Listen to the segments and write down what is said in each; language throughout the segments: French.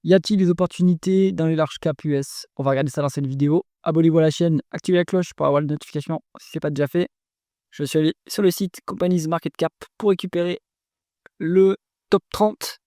Y a-t-il des opportunités dans les large cap US? On va regarder ça dans cette vidéo. Abonnez-vous à la chaîne, activez la cloche pour avoir les notifications si ce n'est pas déjà fait. Je suis allé sur le site Companies Market Cap pour récupérer le top 30.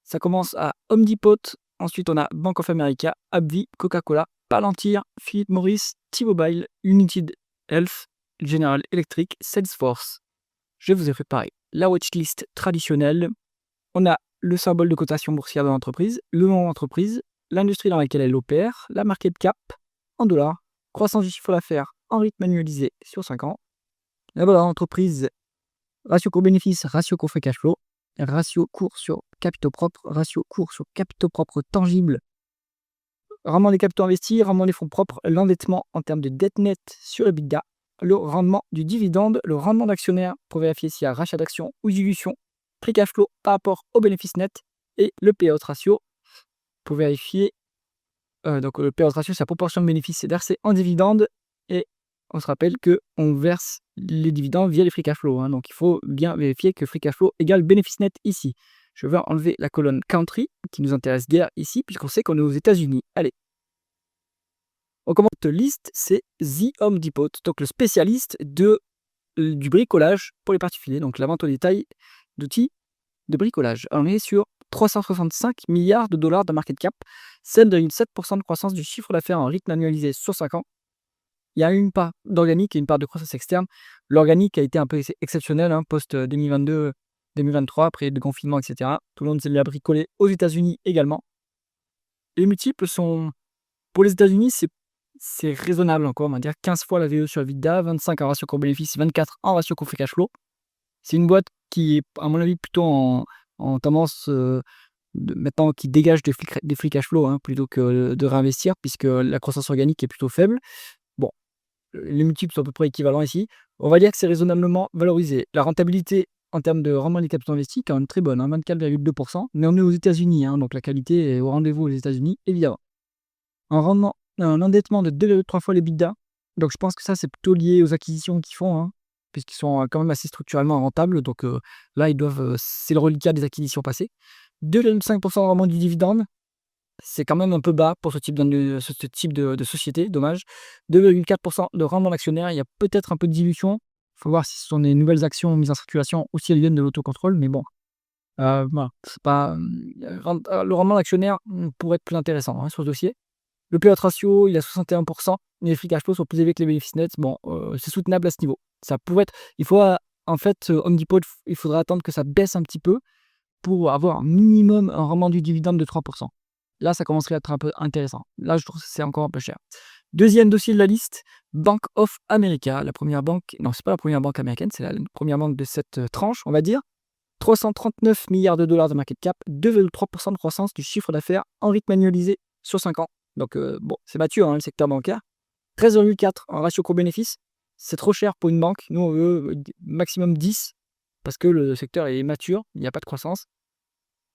Ça commence à Home Depot, ensuite on a Bank of America, AbbVie, Coca-Cola, Palantir, Philip Morris, T-Mobile, United Health, General Electric, Salesforce. Je vous ai préparé la watchlist traditionnelle. On a le symbole de cotation boursière de l'entreprise, le nom de l'entreprise, l'industrie dans laquelle elle opère, la market cap en dollars, croissance du chiffre d'affaires en rythme annualisé sur 5 ans, la valeur d'entreprise, ratio cours-bénéfice, ratio cours-free cash flow, ratio cours sur capitaux propres, ratio cours sur capitaux propres tangibles, rendement des capitaux investis, rendement des fonds propres, l'endettement en termes de dette nette sur EBITDA, le rendement du dividende, le rendement d'actionnaire pour vérifier s'il y a rachat d'actions ou dilution, free cash flow par rapport au bénéfice net et le payout ratio pour vérifier. Donc le payout ratio, c'est la proportion de bénéfices versés en dividendes et on se rappelle qu'on verse les dividendes via les free cash flow. Donc il faut bien vérifier que free cash flow égale bénéfice net ici. Je vais enlever la colonne country qui nous intéresse guère ici puisqu'on sait qu'on est aux États-Unis. Allez. On commence cette liste, c'est The Home Depot, donc le spécialiste du bricolage pour les particuliers, donc la vente au détail d'outils de bricolage. On est sur 365 milliards de dollars de market cap, 7,7% de croissance du chiffre d'affaires en rythme annualisé sur 5 ans. Il y a une part d'organique et une part de croissance externe. L'organique a été un peu exceptionnel, post-2022, 2023, après le confinement, etc. Tout le monde s'est mis à bricoler aux États-Unis également. Les multiples sont, pour les États-Unis, c'est raisonnable encore, on va dire 15 fois la VE sur EBITDA, 25 en ratio cours-bénéfice, 24 en ratio cours-free cash flow. C'est une boîte qui est, à mon avis, plutôt en tendance maintenant qui dégage des free cash flow plutôt que de réinvestir, puisque la croissance organique est plutôt faible. Bon, les multiples sont à peu près équivalents ici. On va dire que c'est raisonnablement valorisé. La rentabilité en termes de rendement des capitaux investis est quand même très bonne, 24,2%. Mais on est aux États-Unis, donc la qualité est au rendez-vous aux États-Unis, évidemment. Un endettement de 2,3 fois l'EBITDA. Donc je pense que ça, c'est plutôt lié aux acquisitions qu'ils font, puisqu'ils sont quand même assez structurellement rentables. Donc là, c'est le reliquat des acquisitions passées. 2,5% de rendement du dividende, c'est quand même un peu bas pour ce type de société, dommage. 2,4% de rendement d'actionnaire, il y a peut-être un peu de dilution. Il faut voir si ce sont des nouvelles actions mises en circulation ou si elles viennent de l'autocontrôle, mais bon. Voilà, c'est pas, le rendement d'actionnaire pourrait être plus intéressant sur ce dossier. Le payout ratio, il est à 61%. Les free cash flow sont plus élevés que les bénéfices nets. Bon, c'est soutenable à ce niveau. Ça pourrait être. Il faut, en fait, Home Depot, il faudra attendre que ça baisse un petit peu pour avoir un minimum un rendement du dividende de 3%. Là, ça commencerait à être un peu intéressant. Là, je trouve que c'est encore un peu cher. Deuxième dossier de la liste, Bank of America, la première banque. Non, c'est pas la première banque américaine, c'est la première banque de cette tranche, on va dire. 339 milliards de dollars de market cap, 2,3% de croissance du chiffre d'affaires en rythme annualisé sur 5 ans. Donc, bon, c'est mature, le secteur bancaire. 13,4 en ratio cours-bénéfice. C'est trop cher pour une banque. Nous, on veut maximum 10 parce que le secteur est mature, il n'y a pas de croissance.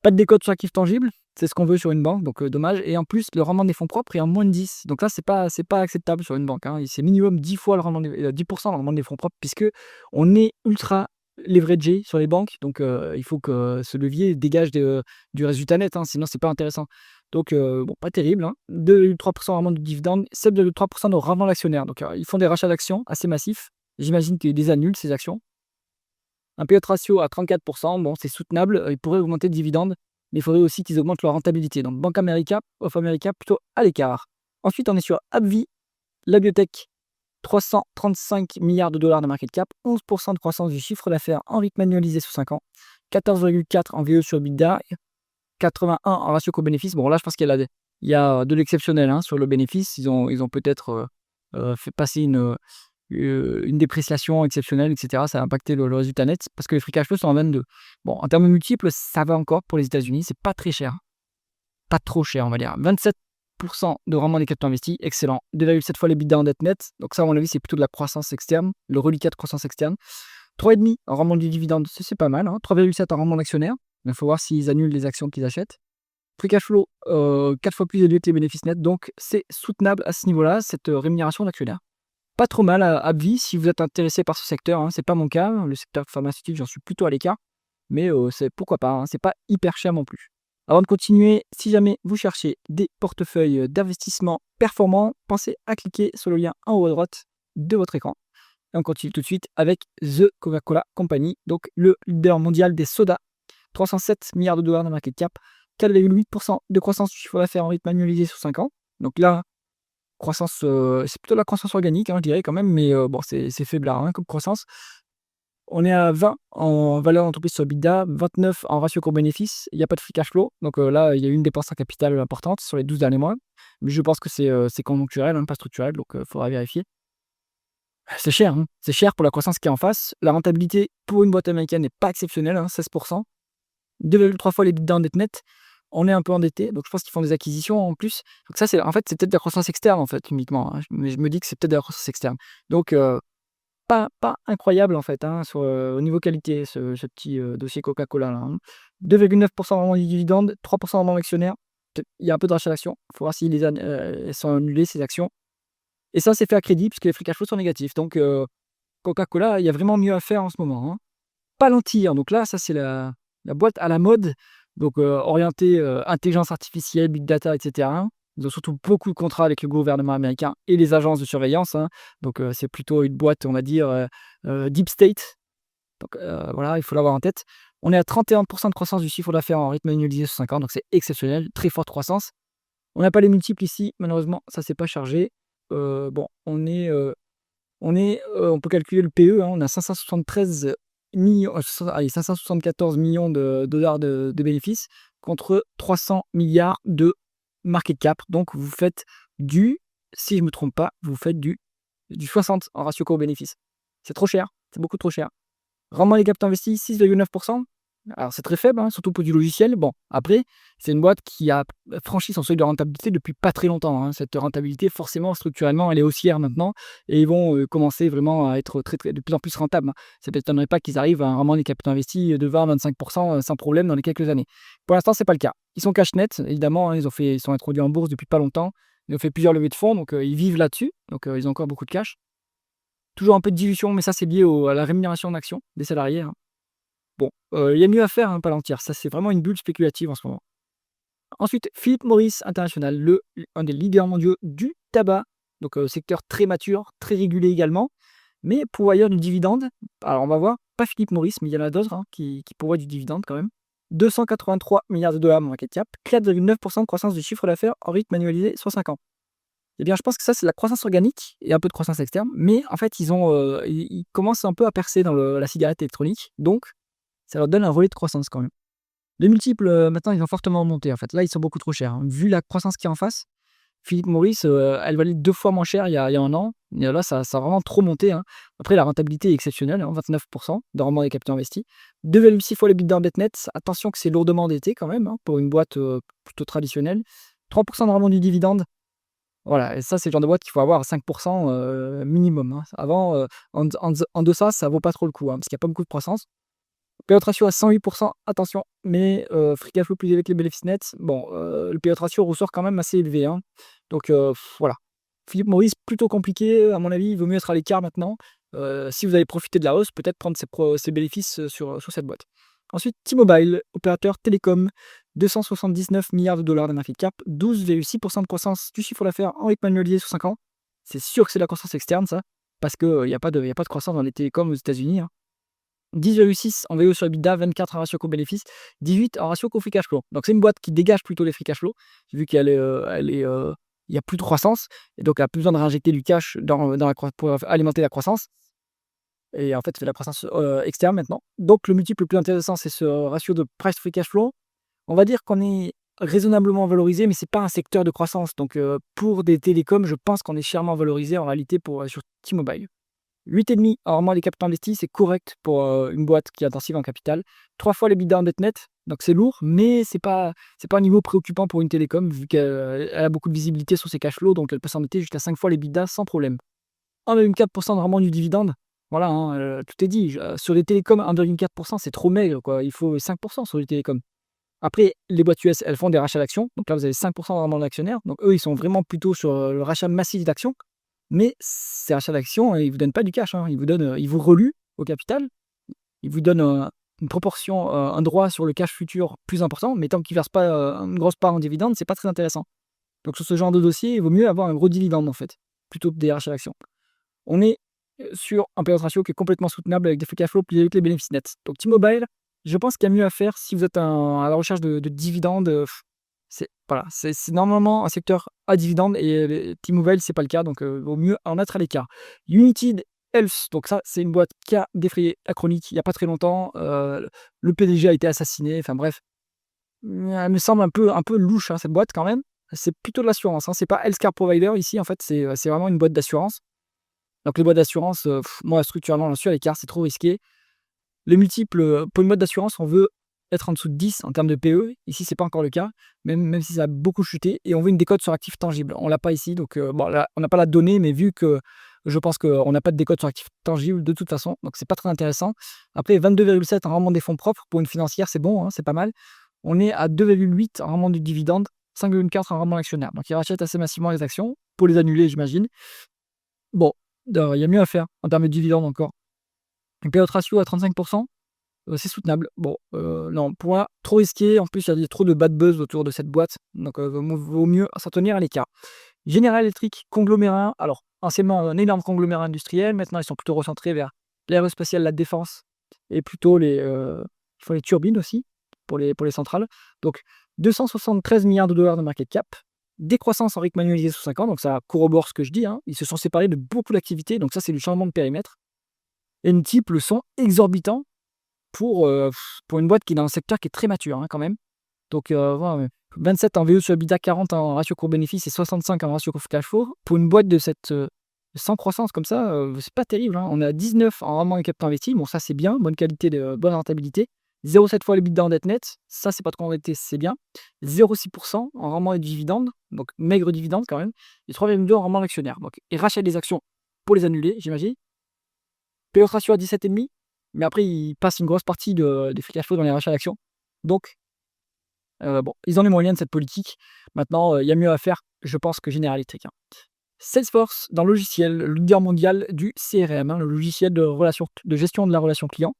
Pas de décote sur actifs tangibles, c'est ce qu'on veut sur une banque, donc dommage. Et en plus, le rendement des fonds propres est en moins de 10. Donc là, c'est pas acceptable sur une banque. C'est minimum 10 fois le rendement 10% le rendement des fonds propres, puisque on est ultra leveragé sur les banques. Donc il faut que ce levier dégage du résultat net, sinon c'est pas intéressant. Donc bon, pas terrible. 2,3% de rendement de dividende, 7,3% de rendement d'actionnaire. Donc ils font des rachats d'actions assez massifs. J'imagine qu'ils les annulent, ces actions. Un payout ratio à 34%, bon, c'est soutenable, ils pourraient augmenter le dividende, mais il faudrait aussi qu'ils augmentent leur rentabilité. Donc Bank of America, plutôt à l'écart. Ensuite, on est sur AbbVie, la biotech, 335 milliards de dollars de market cap, 11% de croissance du chiffre d'affaires en rythme annualisé sur 5 ans, 14,4 en VE sur EBITDA, 81 en ratio coût-bénéfice. Bon, là, je pense qu'il y a de l'exceptionnel sur le bénéfice. Ils ont peut-être fait passer une dépréciation exceptionnelle, etc. Ça a impacté le résultat net parce que les free cash flow sont à 22. Bon, en termes multiples, ça va encore pour les États-Unis. C'est pas très cher. Pas trop cher, on va dire. 27% de rendement des capitaux investis, excellent. 2,7 fois les EBITDA en dette nette. Donc ça, à mon avis, c'est plutôt de la croissance externe, le reliquat de croissance externe. 3,5 en rendement du dividende, c'est pas mal. 3,7 en rendement d'actionnaire. Il faut voir s'ils annulent les actions qu'ils achètent. Free cash flow, 4 fois plus élevé que les bénéfices nets. Donc c'est soutenable à ce niveau-là, cette rémunération d'actionnaire. Pas trop mal à AbbVie si vous êtes intéressé par ce secteur. C'est pas mon cas. Le secteur pharmaceutique, j'en suis plutôt à l'écart. Mais c'est pourquoi pas. C'est pas hyper cher non plus. Avant de continuer, si jamais vous cherchez des portefeuilles d'investissement performants, pensez à cliquer sur le lien en haut à droite de votre écran. Et on continue tout de suite avec The Coca-Cola Company, donc le leader mondial des sodas. 307 milliards de dollars de market cap, 4,8% de croissance du chiffre d'affaires en rythme annualisé sur 5 ans. Donc là, croissance, c'est plutôt la croissance organique, je dirais quand même, mais bon, c'est faiblard comme croissance. On est à 20 en valeur d'entreprise sur EBITDA, 29 en ratio court-bénéfice. Il n'y a pas de free cash flow. Donc là, il y a eu une dépense en capital importante sur les 12 derniers mois. Mais je pense que c'est conjoncturel, pas structurel, donc il faudra vérifier. C'est cher, c'est cher pour la croissance qui est en face. La rentabilité pour une boîte américaine n'est pas exceptionnelle, 16%. 2,3 fois les EBITDA en dette nette. On est un peu endetté, donc je pense qu'ils font des acquisitions en plus. Donc ça, c'est peut-être de la croissance externe, en fait, uniquement. Mais je me dis que c'est peut-être de la croissance externe. Donc pas incroyable, en fait, au niveau qualité, ce petit dossier Coca-Cola là. 2,9% vraiment du dividende, 3% vraiment actionnaire. Il y a un peu de rachat d'actions. Il faut voir si elles sont annulées, ces actions. Et ça, c'est fait à crédit, puisque les free cash flow sont négatifs. Donc Coca-Cola, il y a vraiment mieux à faire en ce moment. Palantir, donc là, ça c'est la boîte à la mode, donc orientée intelligence artificielle, big data, etc. Ils ont surtout beaucoup de contrats avec le gouvernement américain et les agences de surveillance. Donc c'est plutôt une boîte, on va dire, deep state. Donc voilà, il faut l'avoir en tête. On est à 31% de croissance du chiffre d'affaires en rythme annualisé sur 5 ans, donc c'est exceptionnel, très forte croissance. On n'a pas les multiples ici, malheureusement, ça c'est pas chargé. Bon, on peut calculer le PE, on a 573 millions, 574 millions de dollars de bénéfices contre 300 milliards de market cap. Donc vous faites si je ne me trompe pas, vous faites du 60 en ratio court-bénéfice. C'est trop cher, c'est beaucoup trop cher. Rendement des capitaux investis, 6,9%. Alors c'est très faible, surtout pour du logiciel. Bon, après, c'est une boîte qui a franchi son seuil de rentabilité depuis pas très longtemps. Cette rentabilité, forcément, structurellement, elle est haussière maintenant. Et ils vont commencer vraiment à être de plus en plus rentables. Ça ne m'étonnerait pas qu'ils arrivent à un rendement des capitaux investis de 20-25% sans problème dans les quelques années. Pour l'instant, ce n'est pas le cas. Ils sont cash net, évidemment. Ils sont introduits en bourse depuis pas longtemps. Ils ont fait plusieurs levées de fonds, donc ils vivent là-dessus. Donc ils ont encore beaucoup de cash. Toujours un peu de dilution, mais ça, c'est lié à la rémunération d'actions des salariés. Bon, il y a mieux à faire, Palantir. Ça, c'est vraiment une bulle spéculative en ce moment. Ensuite, Philip Morris International, un des leaders mondiaux du tabac. Donc, secteur très mature, très régulé également. Mais pourvoyeur du dividende, alors on va voir, pas Philip Morris, mais il y en a d'autres qui pourvoient du dividende quand même. 283 milliards de dollars de market cap, 4,9% de croissance du chiffre d'affaires en rythme annualisé sur 5 ans. Eh bien, je pense que ça, c'est la croissance organique et un peu de croissance externe. Mais en fait, ils commencent un peu à percer dans la cigarette électronique. Donc, ça leur donne un volet de croissance quand même. Les multiples, maintenant, ils ont fortement monté en fait. Là, ils sont beaucoup trop chers. Vu la croissance qui est en face, Philip Morris, elle valait 2 fois moins cher il y a 1 an. Et là, ça a vraiment trop monté. Après, la rentabilité est exceptionnelle, 29% de rendement des capitaux investis. 2,6 fois l'EBITDA en dette nette. Attention que c'est lourdement endetté quand même, pour une boîte plutôt traditionnelle. 3% de rendement du dividende. Voilà, et ça, c'est le genre de boîte qu'il faut avoir à 5% minimum. Avant, en deçà, ça vaut pas trop le coup, parce qu'il n'y a pas beaucoup de croissance. Payout ratio à 108%, attention, mais free cash flow plus élevé que les bénéfices nets. Bon, le payout ratio ressort quand même assez élevé. Donc voilà. Philip Morris, plutôt compliqué, à mon avis, il vaut mieux être à l'écart maintenant. Si vous avez profité de la hausse, peut-être prendre ses bénéfices sur cette boîte. Ensuite, T-Mobile, opérateur télécom, 279 milliards de dollars de market cap, 12,6% de croissance du chiffre d'affaires en rythme annualisé sur 5 ans. C'est sûr que c'est de la croissance externe, ça, parce qu'il n'y a pas de croissance dans les télécoms aux États-Unis. 10,6 en VO sur EBITDA, 24 en ratio co-bénéfice, 18 en ratio co-free cash flow. Donc c'est une boîte qui dégage plutôt les free cash flow, vu qu'elle il n'y a plus de croissance, et donc elle n'a plus besoin de réinjecter du cash pour alimenter la croissance. Et en fait, c'est de la croissance externe maintenant. Donc le multiple le plus intéressant, c'est ce ratio de price free cash flow. On va dire qu'on est raisonnablement valorisé, mais c'est pas un secteur de croissance. Donc pour des télécoms, je pense qu'on est chèrement valorisé en réalité sur T-Mobile. 8,5 en rendement des capitaux investis, c'est correct pour une boîte qui est intensive en capital. 3 fois les bidas en dette nette, donc c'est lourd, mais c'est pas un niveau préoccupant pour une télécom, vu qu'elle a beaucoup de visibilité sur ses cash flows, donc elle peut s'endetter jusqu'à 5 fois les bidas sans problème. 1,4% de rendement du dividende, voilà, tout est dit. Sur les télécoms, 1,4%, c'est trop maigre, quoi. Il faut 5% sur les télécoms. Après, les boîtes US, elles font des rachats d'actions, donc là vous avez 5% de rendement d'actionnaire, donc eux, ils sont vraiment plutôt sur le rachat massif d'actions. Mais ces rachats d'actions, ils ne vous donnent pas du cash. Ils vous reluent au capital. Ils vous donnent une proportion, un droit sur le cash futur plus important, mais tant qu'ils ne versent pas une grosse part en dividende, c'est pas très intéressant. Donc sur ce genre de dossier, il vaut mieux avoir un gros dividende en fait, plutôt que des rachats d'actions. On est sur un payout ratio qui est complètement soutenable avec des free cash flow plus élevés que les bénéfices nets. Donc T-Mobile, je pense qu'il y a mieux à faire si vous êtes à la recherche de dividendes. C'est voilà, c'est normalement un secteur à dividende et T-Mobile, c'est pas le cas, donc vaut mieux en être à l'écart. United Health, donc ça, c'est une boîte qui a défrayé la chronique il y a pas très longtemps. Le PDG a été assassiné, enfin bref. Elle me semble un peu louche, hein, cette boîte quand même. C'est plutôt de l'assurance, hein, c'est pas healthcare provider ici, en fait, c'est vraiment une boîte d'assurance. Donc les boîtes d'assurance, moi structurellement là-dessus à l'écart, c'est trop risqué. Les multiples, pour une boîte d'assurance, on veut être en dessous de 10 en termes de PE. Ici, c'est pas encore le cas, même si ça a beaucoup chuté et on veut une décote sur actifs tangibles. On l'a pas ici, donc bon là, on n'a pas la donnée, mais vu que je pense qu'on n'a pas de décote sur actifs tangibles de toute façon, donc c'est pas très intéressant. Après 22,7 en rendement des fonds propres pour une financière, c'est bon, hein, c'est pas mal. On est à 2,8 en rendement du dividende, 5,4 en rendement actionnaire. Donc ils rachètent assez massivement les actions pour les annuler, j'imagine. Bon, il y a mieux à faire en termes de dividendes encore. Un payout ratio à 35, c'est soutenable. Bon, non, pour moi, trop risqué. En plus, il y a trop de bad buzz autour de cette boîte. Donc, vaut mieux s'en tenir à l'écart. General Electric, conglomérat. Alors, anciennement, un énorme conglomérat industriel. Maintenant, ils sont plutôt recentrés vers l'aérospatiale, la défense et plutôt ils font les turbines aussi pour les centrales. Donc, 273 milliards de dollars de market cap. Décroissance en rythme annualisé sous 5 ans. Donc, ça corrobore ce que je dis, hein. Ils se sont séparés de beaucoup d'activités. Donc, ça, c'est du changement de périmètre. Et une type, le sont exorbitants pour une boîte qui est dans un secteur qui est très mature, hein, quand même. Donc, voilà, ouais, 27 en VE sur EBITDA, 40 en ratio court-bénéfice et 65 en ratio cash flow. Pour une boîte de cette sans croissance comme ça, c'est pas terrible, hein. On est à 19 en rendement et capital investi. Bon, ça, c'est bien. Bonne qualité, bonne rentabilité. 0,7 fois l'EBITDA en dette nette. Ça, c'est pas trop endetté, c'est bien. 0,6% en rendement et dividende. Donc, maigre dividende quand même. Et 3,2 en rendement actionnaire. Donc, ils rachètent des actions pour les annuler, j'imagine. Payout ratio à 17,5. Mais après, ils passent une grosse partie des free cash flow dans les rachats d'actions. Donc, bon, ils ont les moyens de cette politique. Maintenant, il y a mieux à faire, je pense, que General Electric, hein. Salesforce, dans le logiciel, le leader mondial du CRM, hein, le logiciel de gestion de la relation client.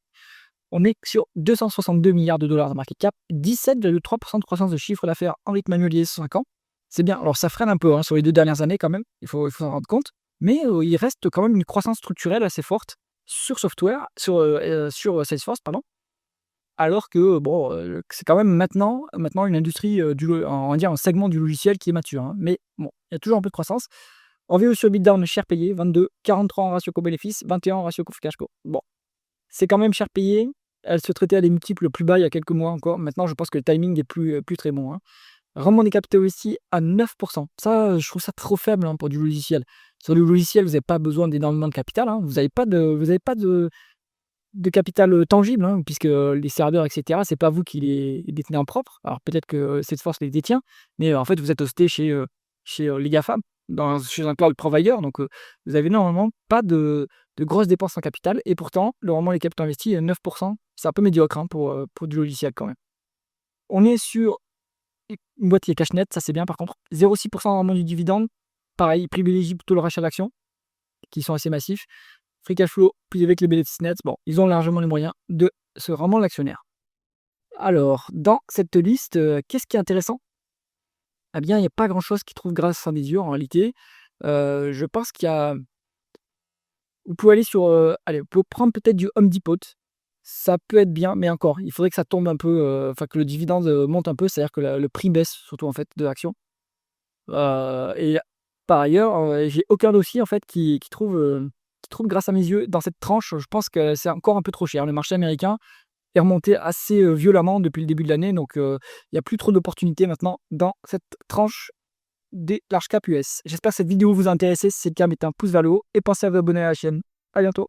On est sur 262 milliards de dollars de market cap, 17,3% de croissance de chiffre d'affaires en rythme annualisé sur 5 ans. C'est bien. Alors, ça freine un peu, hein, sur les 2 dernières années quand même, il faut s'en rendre compte. Mais il reste quand même une croissance structurelle assez forte sur Salesforce, pardon. Alors que bon, c'est quand même maintenant une industrie, on va dire un segment du logiciel qui est mature, hein. Mais bon, il y a toujours un peu de croissance. En VO sur EBITDA, on est cher payé, 22, 43 en ratio co-bénéfice, 21 en ratio co-free cash flow. Bon, c'est quand même cher payé. Elle se traitait à des multiples plus bas il y a quelques mois encore. Maintenant, je pense que le timing est plus très bon, hein. Rendement des capitaux aussi à 9%. Ça, je trouve ça trop faible, hein, pour du logiciel. Sur le logiciel, vous n'avez pas besoin d'énormément de capital, hein. Vous n'avez pas de capital tangible, hein, puisque les serveurs, etc., c'est pas vous qui les détenez en propre. Alors peut-être que Salesforce les détient, mais en fait, vous êtes hosté chez les GAFAM, chez un cloud provider, donc vous avez normalement pas de grosses dépenses en capital, et pourtant, le rendement des capitaux investis est 9%. C'est un peu médiocre, hein, pour du logiciel quand même. On est sur une boîte qui est cash net, ça c'est bien par contre. 0,6% de rendement du dividende. Pareil, ils privilégient plutôt le rachat d'actions, qui sont assez massifs. Free cash flow, plus avec les bénéfices nets, bon, ils ont largement les moyens de ce rendement de l'actionnaire. Alors, dans cette liste, qu'est-ce qui est intéressant? Eh bien, il n'y a pas grand-chose qui trouve grâce à mes yeux en réalité. Je pense qu'il y a vous pouvez aller sur, allez, vous pouvez prendre peut-être du Home Depot. Ça peut être bien, mais encore, il faudrait que ça tombe un peu, enfin que le dividende, monte un peu, c'est-à-dire que le prix baisse surtout en fait de l'action. Et par ailleurs, j'ai aucun dossier en fait qui trouve grâce à mes yeux dans cette tranche. Je pense que c'est encore un peu trop cher. Le marché américain est remonté assez, violemment depuis le début de l'année, donc il y a plus trop d'opportunités maintenant dans cette tranche des large cap US. J'espère que cette vidéo vous a intéressé. Si c'est le cas, mettez un pouce vers le haut et pensez à vous abonner à la chaîne. À bientôt.